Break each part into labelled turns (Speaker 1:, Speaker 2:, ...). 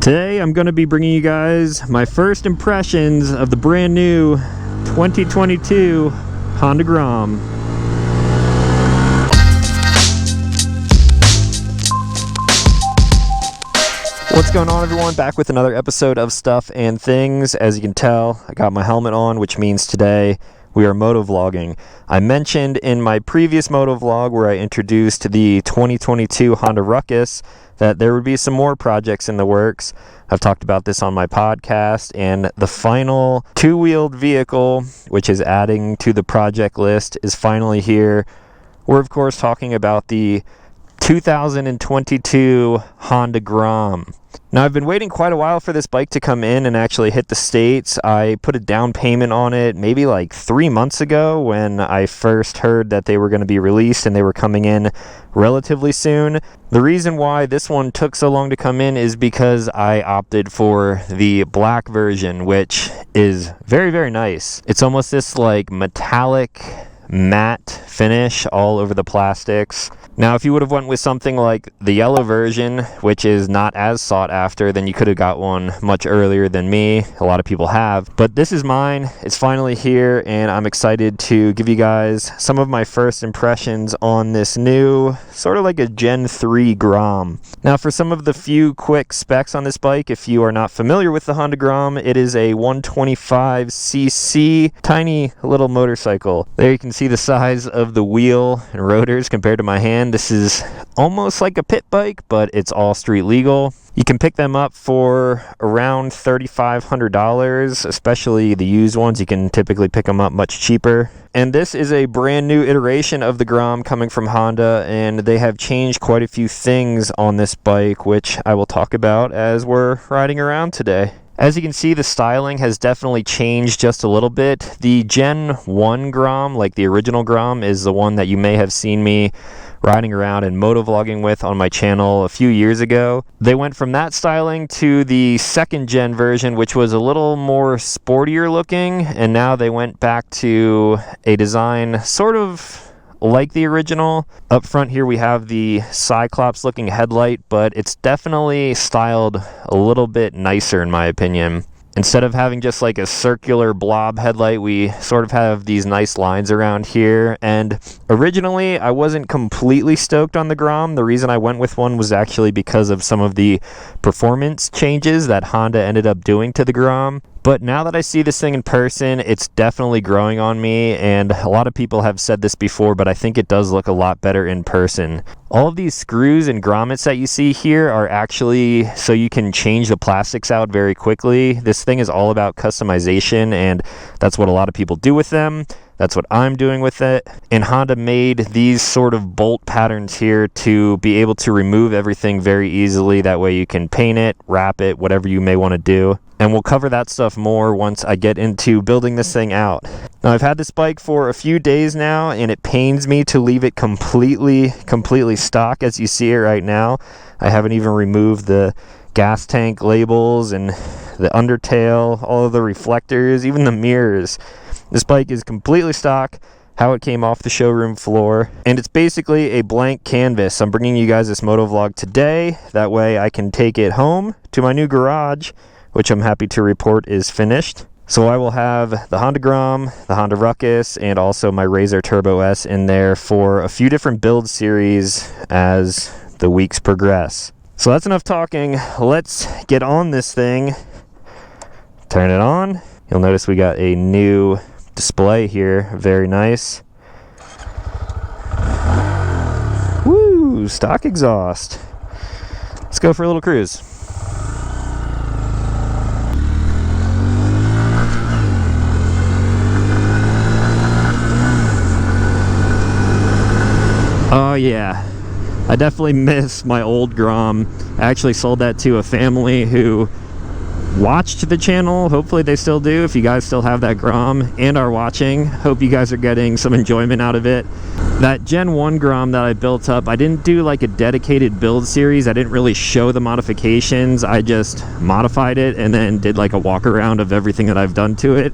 Speaker 1: Today I'm going to be bringing you guys my first impressions of the brand new 2022 Honda Grom. What's going on, everyone? Back with another episode of Stuff and Things. As you can tell, I got my helmet on, which means today we are motovlogging. I mentioned in my previous motovlog where I introduced the 2022 Honda Ruckus that there would be some more projects in the works. I've talked about this on my podcast, and the final two-wheeled vehicle, which is adding to the project list, is finally here. We're, of course, talking about the 2022 Honda Grom. Now, I've been waiting quite a while for this bike to come in and actually hit the States. I put a down payment on it maybe like 3 months ago when I first heard that they were going to be released and they were coming in relatively soon. The reason why this one took so long to come in is because I opted for the black version, which is very, very nice. It's almost this like metallic matte finish all over the plastics. Now, if you would have went with something like the yellow version, which is not as sought after, then you could have got one much earlier than me. A lot of people have. But this is mine. It's finally here, and I'm excited to give you guys some of my first impressions on this new, sort of like a Gen 3 Grom. Now, for some of the few quick specs on this bike, if you are not familiar with the Honda Grom, it is a 125cc tiny little motorcycle. There you can see the size of the wheel and rotors compared to my hand. This is almost like a pit bike, but it's all street legal. You can pick them up for around $3,500, especially the used ones. You can typically pick them up much cheaper. And this is a brand new iteration of the Grom coming from Honda, and they have changed quite a few things on this bike, which I will talk about as we're riding around today. As you can see, the styling has definitely changed just a little bit. The Gen 1 Grom, like the original Grom, is the one that you may have seen me riding around and motovlogging with on my channel a few years ago. They went from that styling to the second gen version, which was a little more sportier looking, and now they went back to a design sort of like the original. Up front here we have the Cyclops looking headlight, but it's definitely styled a little bit nicer in my opinion. Instead of having just like a circular blob headlight, we sort of have these nice lines around here. And originally, I wasn't completely stoked on the Grom. The reason I went with one was actually because of some of the performance changes that Honda ended up doing to the Grom. But now that I see this thing in person, it's definitely growing on me, and a lot of people have said this before, but I think it does look a lot better in person. All of these screws and grommets that you see here are actually so you can change the plastics out very quickly. This thing is all about customization, and that's what a lot of people do with them. That's what I'm doing with it. And Honda made these sort of bolt patterns here to be able to remove everything very easily. That way you can paint it, wrap it, whatever you may want to do. And we'll cover that stuff more once I get into building this thing out. Now, I've had this bike for a few days now, and it pains me to leave it completely stock as you see it right now. I haven't even removed the gas tank labels and the undertail, all of the reflectors, even the mirrors. This bike is completely stock, how it came off the showroom floor, and it's basically a blank canvas. I'm bringing you guys this motovlog today. That way I can take it home to my new garage, which I'm happy to report is finished. So I will have the Honda Grom, the Honda Ruckus, and also my Razor Turbo S in there for a few different build series as the weeks progress. So that's enough talking. Let's get on this thing. Turn it on. You'll notice we got a new display here. Very nice. Woo! Stock exhaust. Let's go for a little cruise. Oh yeah, I definitely miss my old Grom. I actually sold that to a family who watched the channel. Hopefully they still do. If you guys still have that Grom and are watching, hope you guys are getting some enjoyment out of it. That Gen 1 Grom that I built up, I didn't do like a dedicated build series. I didn't really show the modifications. I just modified it and then did like a walk around of everything that I've done to it.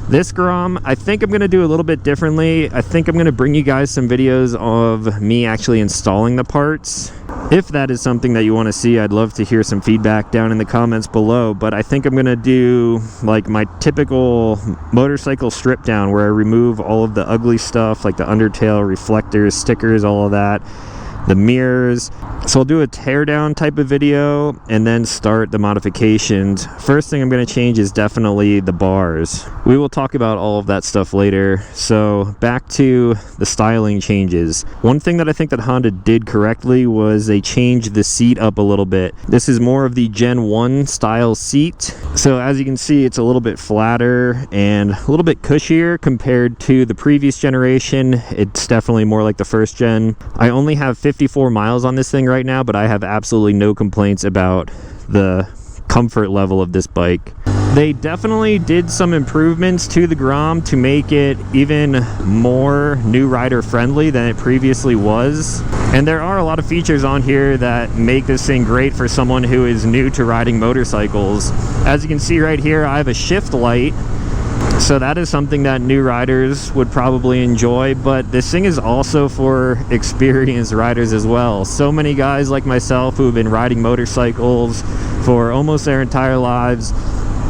Speaker 1: This Grom, I think I'm going to do a little bit differently. I think I'm going to bring you guys some videos of me actually installing the parts. If that is something that you want to see, I'd love to hear some feedback down in the comments below. But I think I'm going to do like my typical motorcycle strip down, where I remove all of the ugly stuff like the undertail, reflectors, stickers, all of that, the mirrors. So I'll do a teardown type of video and then start the modifications. First thing I'm going to change is definitely the bars. We will talk about all of that stuff later. So back to the styling changes. One thing that I think that Honda did correctly was they changed the seat up a little bit. This is more of the Gen 1 style seat. So as you can see, it's a little bit flatter and a little bit cushier compared to the previous generation. It's definitely more like the first gen. I only have 54 miles on this thing right now, but I have absolutely no complaints about the comfort level of this bike. They definitely did some improvements to the Grom to make it even more new rider friendly than it previously was. And there are a lot of features on here that make this thing great for someone who is new to riding motorcycles. As you can see right here, I have a shift light. So that is something that new riders would probably enjoy, but this thing is also for experienced riders as well. So many guys like myself who have been riding motorcycles for almost their entire lives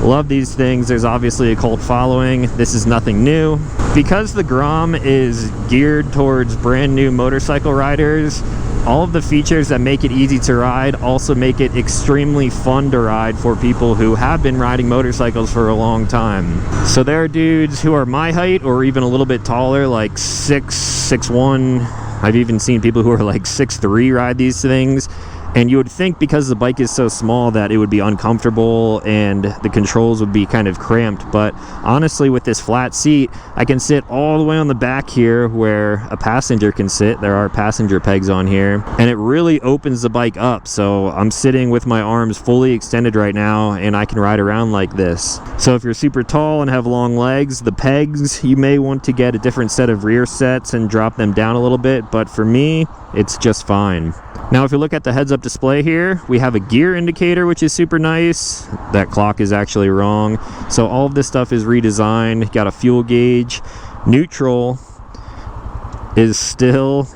Speaker 1: love these things. There's obviously a cult following. This is nothing new. Because the Grom is geared towards brand new motorcycle riders, all of the features that make it easy to ride also make it extremely fun to ride for people who have been riding motorcycles for a long time. So there are dudes who are my height or even a little bit taller, like 6'1". I've even seen people who are like 6'3" ride these things. And you would think because the bike is so small that it would be uncomfortable and the controls would be kind of cramped. But honestly, with this flat seat, I can sit all the way on the back here where a passenger can sit. There are passenger pegs on here. And it really opens the bike up. So I'm sitting with my arms fully extended right now and I can ride around like this. So if you're super tall and have long legs, the pegs, you may want to get a different set of rear sets and drop them down a little bit. But for me, it's just fine. Now if you look at the heads-up display here, we have a gear indicator, which is super nice. That clock is actually wrong. So all of this stuff is redesigned. Got a fuel gauge. Neutral is still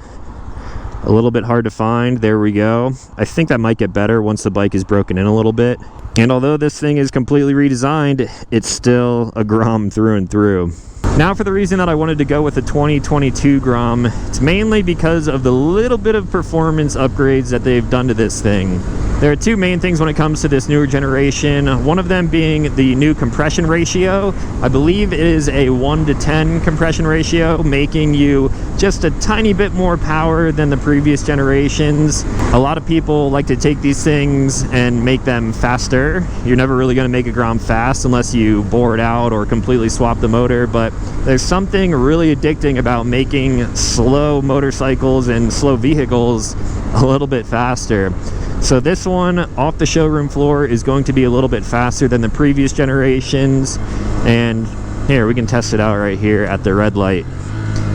Speaker 1: a little bit hard to find. There we go. I think that might get better once the bike is broken in a little bit. And although this thing is completely redesigned, it's still a Grom through and through. Now for the reason that I wanted to go with the 2022 Grom, it's mainly because of the little bit of performance upgrades that they've done to this thing. There are two main things when it comes to this newer generation, one of them being the new compression ratio. I believe it is a 1:10 compression ratio, making you just a tiny bit more power than the previous generations. A lot of people like to take these things and make them faster. You're never really going to make a Grom fast unless you bore it out or completely swap the motor, but there's something really addicting about making slow motorcycles and slow vehicles a little bit faster. So this one off the showroom floor is going to be a little bit faster than the previous generations. And here, we can test it out right here at the red light.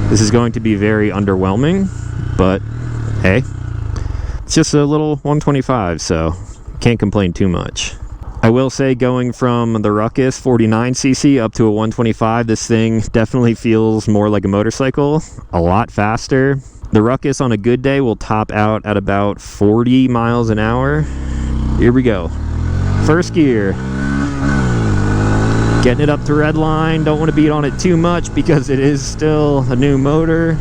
Speaker 1: This is going to be very underwhelming, but hey, it's just a little 125, so can't complain too much. I will say, going from the Ruckus 49cc up to a 125, this thing definitely feels more like a motorcycle, a lot faster. The Ruckus on a good day will top out at about 40 miles an hour. Here we go. First gear. Getting it up to red line. Don't want to beat on it too much because it is still a new motor.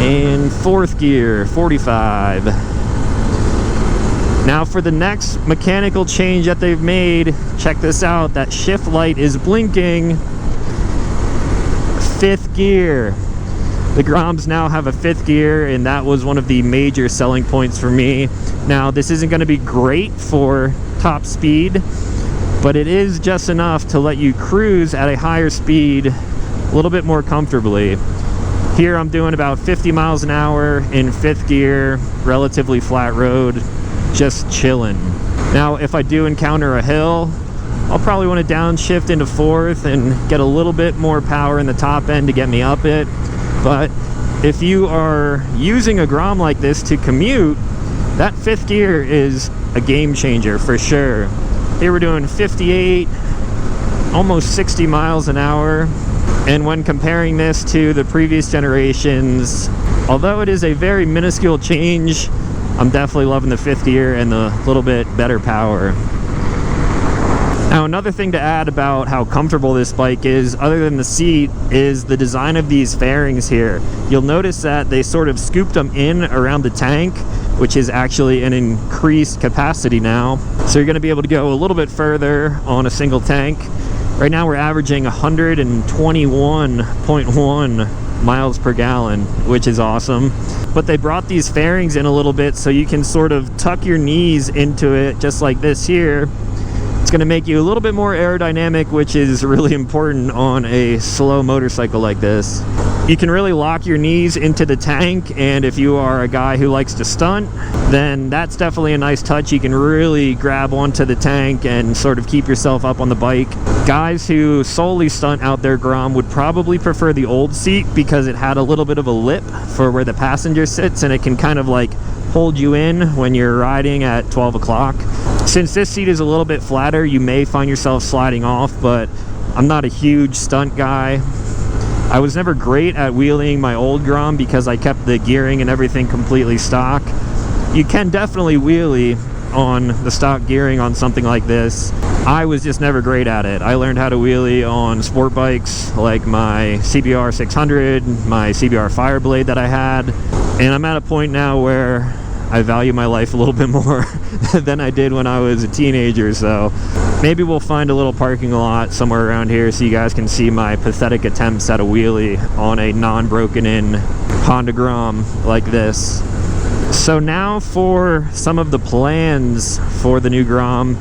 Speaker 1: And fourth gear, 45. Now for the next mechanical change that they've made, check this out. That shift light is blinking. Fifth gear. The Groms now have a fifth gear, and that was one of the major selling points for me. Now, this isn't going to be great for top speed, but it is just enough to let you cruise at a higher speed a little bit more comfortably. Here I'm doing about 50 miles an hour in fifth gear, relatively flat road, just chilling. Now, if I do encounter a hill, I'll probably want to downshift into fourth and get a little bit more power in the top end to get me up it. But if you are using a Grom like this to commute, that fifth gear is a game changer for sure. Here we're doing 58, almost 60 miles an hour. And when comparing this to the previous generations, although it is a very minuscule change, I'm definitely loving the fifth gear and the little bit better power. Now, another thing to add about how comfortable this bike is, other than the seat, is the design of these fairings here. You'll notice that they sort of scooped them in around the tank, which is actually an increased capacity now. So you're going to be able to go a little bit further on a single tank. Right now we're averaging 121.1 miles per gallon, which is awesome. But they brought these fairings in a little bit so you can sort of tuck your knees into it, just like this here. It's going to make you a little bit more aerodynamic, which is really important on a slow motorcycle like this. You can really lock your knees into the tank, and if you are a guy who likes to stunt, then that's definitely a nice touch. You can really grab onto the tank and sort of keep yourself up on the bike. Guys who solely stunt out their Grom would probably prefer the old seat because it had a little bit of a lip for where the passenger sits, and it can kind of like hold you in when you're riding at 12 o'clock. Since this seat is a little bit flatter, you may find yourself sliding off, but I'm not a huge stunt guy. I was never great at wheeling my old Grom because I kept the gearing and everything completely stock. You can definitely wheelie on the stock gearing on something like this. I was just never great at it. I learned how to wheelie on sport bikes like my CBR 600, my CBR Fireblade that I had, and I'm at a point now where I value my life a little bit more than I did when I was a teenager. So maybe we'll find a little parking lot somewhere around here so you guys can see my pathetic attempts at a wheelie on a non-broken in Honda Grom like this. So now for some of the plans for the new Grom.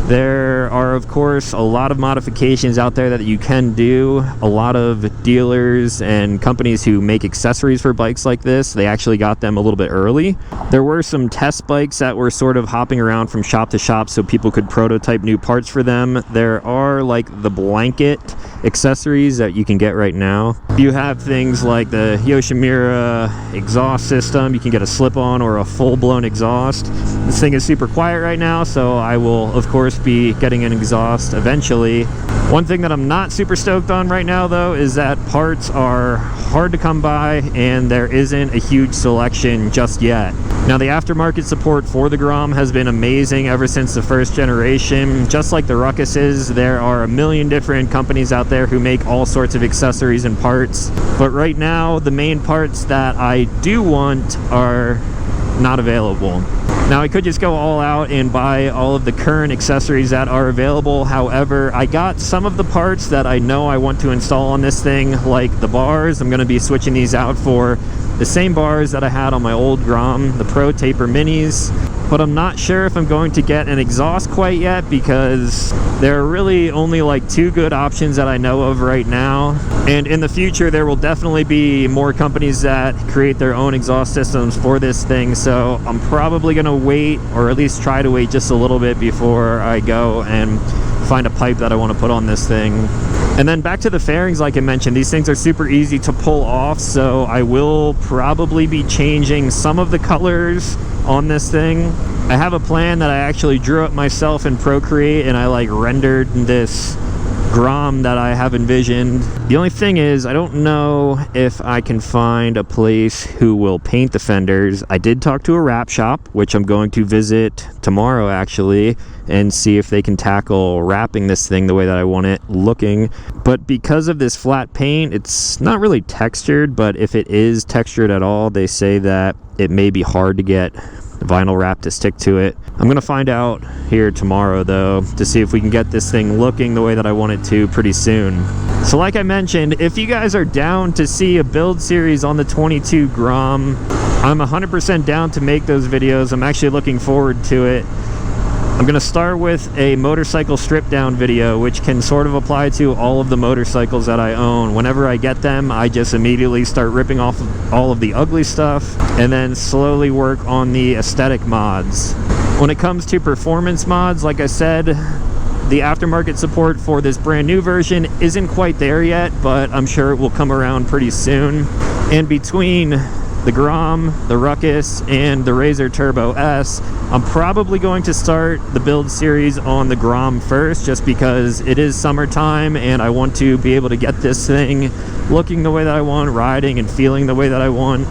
Speaker 1: There are, of course, a lot of modifications out there that you can do. A lot of dealers and companies who make accessories for bikes like this, they actually got them a little bit early. There were some test bikes that were sort of hopping around from shop to shop so people could prototype new parts for them. There are like the blanket accessories that you can get right now. You have things like the Yoshimura exhaust system. You can get a slip-on or a full-blown exhaust. This thing is super quiet right now, so I will, of course, be getting an exhaust eventually. One thing that I'm not super stoked on right now, though, is that parts are hard to come by and there isn't a huge selection just yet. Now, the aftermarket support for the Grom has been amazing ever since the first generation. Just like the Ruckuses, there are a million different companies out there who make all sorts of accessories and parts. But right now, the main parts that I do want are not available. Now, I could just go all out and buy all of the current accessories that are available. However, I got some of the parts that I know I want to install on this thing, like the bars. I'm going to be switching these out for the same bars that I had on my old Grom, the Pro Taper Minis. But I'm not sure if I'm going to get an exhaust quite yet because there are really only like 2 good options that I know of right now. And in the future, there will definitely be more companies that create their own exhaust systems for this thing. So I'm probably going to wait, or at least try to wait just a little bit before I go and find a pipe that I want to put on this thing. And then back to the fairings, like I mentioned, these things are super easy to pull off, so I will probably be changing some of the colors on this thing. I have a plan that I actually drew up myself in Procreate, and I like rendered this Grom that I have envisioned. The only thing is, I don't know if I can find a place who will paint the fenders. I did talk to a wrap shop, which I'm going to visit tomorrow actually, and see if they can tackle wrapping this thing the way that I want it looking. But because of this flat paint, it's not really textured, but if it is textured at all, they say that it may be hard to get vinyl wrap to stick to it. I'm gonna find out here tomorrow though to see if we can get this thing looking the way that I want it to pretty soon. So like I mentioned, if you guys are down to see a build series on the 22 Grom, I'm 100% down to make those videos. I'm actually looking forward to it. I'm going to start with a motorcycle strip down video, which can sort of apply to all of the motorcycles that I own. Whenever I get them, I just immediately start ripping off all of the ugly stuff and then slowly work on the aesthetic mods. When it comes to performance mods, like I said, the aftermarket support for this brand new version isn't quite there yet, but I'm sure it will come around pretty soon. And between the Grom, the Ruckus, and the Razor Turbo S. I'm probably going to start the build series on the Grom first, just because it is summertime and I want to be able to get this thing looking the way that I want, riding and feeling the way that I want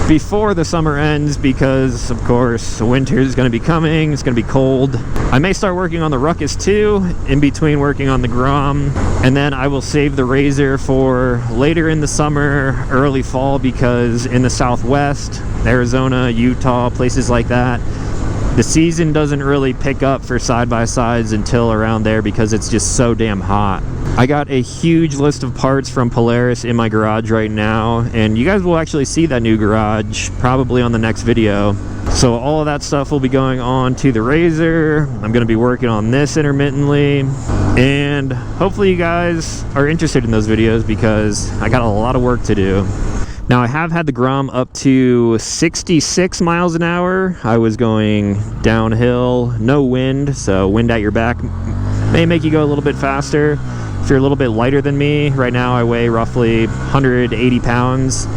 Speaker 1: before the summer ends, because of course winter is going to be coming. It's going to be cold. I may start working on the Ruckus too in between working on the Grom, and then I will save the Razor for later in the summer, early fall, because in the Southwest, Arizona, Utah, places like that, the season doesn't really pick up for side-by-sides until around there because it's just so damn hot. I got a huge list of parts from Polaris in my garage right now, and you guys will actually see that new garage probably on the next video. So all of that stuff will be going on to the Razor. I'm going to be working on this intermittently, and hopefully you guys are interested in those videos because I got a lot of work to do. Now, I have had the Grom up to 66 miles an hour. I was going downhill, no wind, so wind at your back may make you go a little bit faster. If you're a little bit lighter than me, right now I weigh roughly 180 pounds.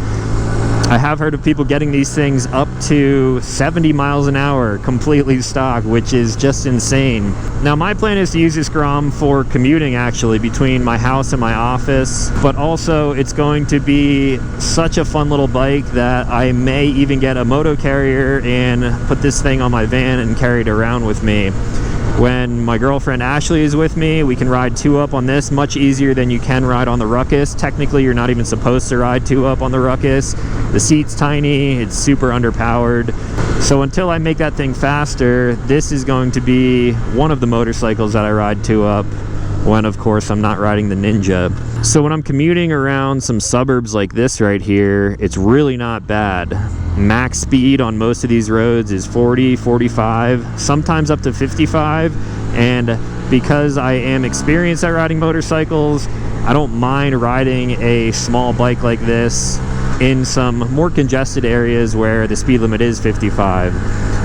Speaker 1: I have heard of people getting these things up to 70 miles an hour completely stock, which is just insane. Now, my plan is to use this Grom for commuting, actually, between my house and my office, but also it's going to be such a fun little bike that I may even get a moto carrier and put this thing on my van and carry it around with me. When my girlfriend Ashley is with me, we can ride 2-up on this much easier than you can ride on the Ruckus. Technically, you're not even supposed to ride 2-up on the Ruckus. The seat's tiny, it's super underpowered. So until I make that thing faster, this is going to be one of the motorcycles that I ride 2-up, when of course I'm not riding the Ninja. So when I'm commuting around some suburbs like this right here, it's really not bad. Max speed on most of these roads is 40, 45, sometimes up to 55, and because I am experienced at riding motorcycles, I don't mind riding a small bike like this in some more congested areas where the speed limit is 55.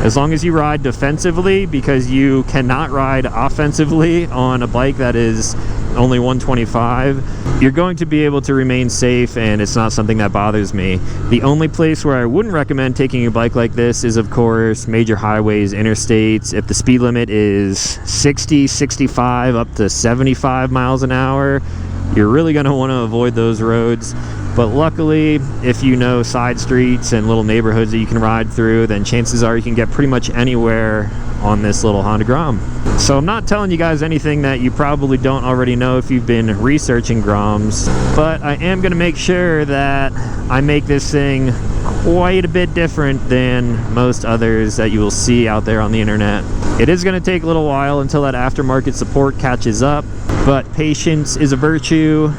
Speaker 1: As long as you ride defensively, because you cannot ride offensively on a bike that is only 125, you're going to be able to remain safe, and it's not something that bothers me. The only place where I wouldn't recommend taking a bike like this is, of course, major highways, interstates. If the speed limit is 60, 65, up to 75 miles an hour, you're really going to want to avoid those roads. But luckily, if you know side streets and little neighborhoods that you can ride through, then chances are you can get pretty much anywhere on this little Honda Grom. So I'm not telling you guys anything that you probably don't already know if you've been researching Groms, but I am going to make sure that I make this thing quite a bit different than most others that you will see out there on the internet. It is going to take a little while until that aftermarket support catches up, but patience is a virtue.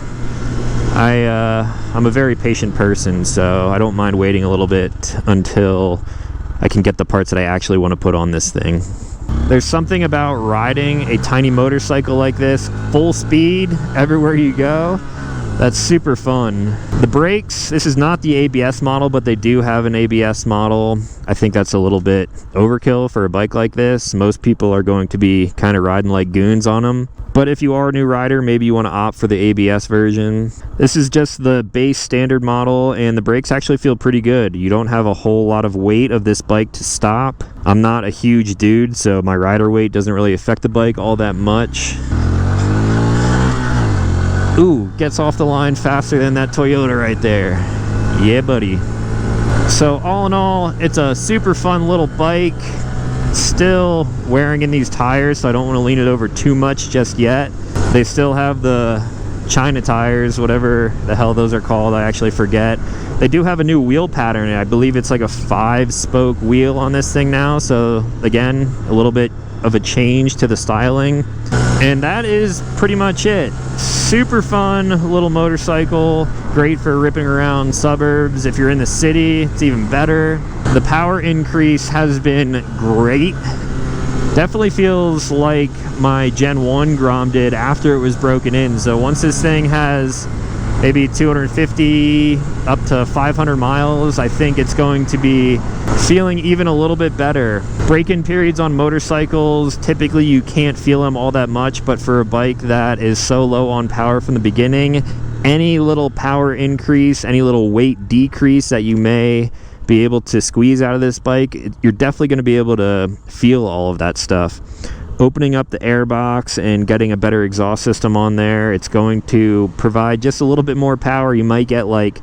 Speaker 1: I'm a very patient person, so I don't mind waiting a little bit until I can get the parts that I actually want to put on this thing. There's something about riding a tiny motorcycle like this, full speed, everywhere you go, that's super fun. The brakes, this is not the ABS model, but they do have an ABS model. I think that's a little bit overkill for a bike like this. Most people are going to be kind of riding like goons on them. But if you are a new rider, maybe you want to opt for the ABS version. This is just the base standard model, and the brakes actually feel pretty good. You don't have a whole lot of weight of this bike to stop. I'm not a huge dude, so my rider weight doesn't really affect the bike all that much. Ooh, gets off the line faster than that Toyota right there. Yeah, buddy. So all in all, it's a super fun little bike. Still wearing in these tires, so I don't want to lean it over too much just yet. They still have the China tires, whatever the hell those are called, I actually forget. They do have a new wheel pattern. I believe it's like a 5-spoke wheel on this thing now, so again, a little bit of a change to the styling. And that is pretty much it. Super fun little motorcycle, great for ripping around suburbs. If you're in the city, it's even better. The power increase has been great. Definitely feels like my Gen 1 Grom did after it was broken in. So once this thing has maybe 250 up to 500 miles, I think it's going to be feeling even a little bit better. Break-in periods on motorcycles, typically you can't feel them all that much, but for a bike that is so low on power from the beginning, any little power increase, any little weight decrease that you may be able to squeeze out of this bike, you're definitely going to be able to feel all of that stuff. Opening up the air box and getting a better exhaust system on there, it's going to provide just a little bit more power. You might get like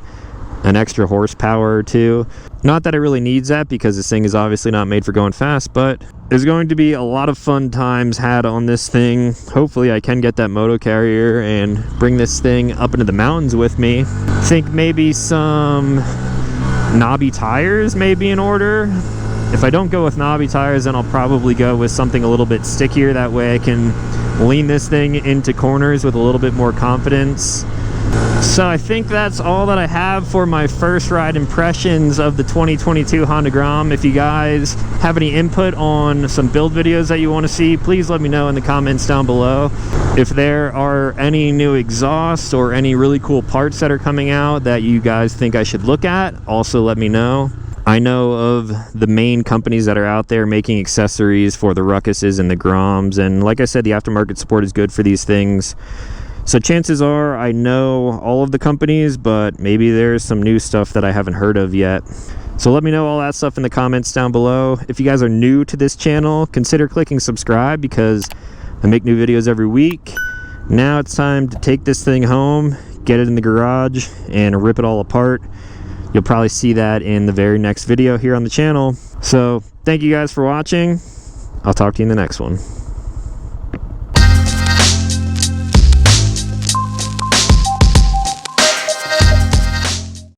Speaker 1: an extra horsepower or two. Not that it really needs that, because this thing is obviously not made for going fast, but there's going to be a lot of fun times had on this thing. Hopefully I can get that moto carrier and bring this thing up into the mountains with me. Think maybe some knobby tires may be in order. If I don't go with knobby tires, then I'll probably go with something a little bit stickier. That way I can lean this thing into corners with a little bit more confidence. So I think that's all that I have for my first ride impressions of the 2022 Honda Grom. If you guys have any input on some build videos that you want to see, please let me know in the comments down below. If there are any new exhausts or any really cool parts that are coming out that you guys think I should look at, also let me know. I know of the main companies that are out there making accessories for the Ruckuses and the Groms, and like I said, the aftermarket support is good for these things. So chances are I know all of the companies, but maybe there's some new stuff that I haven't heard of yet. So let me know all that stuff in the comments down below. If you guys are new to this channel, consider clicking subscribe, because I make new videos every week. Now it's time to take this thing home, get it in the garage, and rip it all apart. You'll probably see that in the very next video here on the channel. So thank you guys for watching. I'll talk to you in the next one.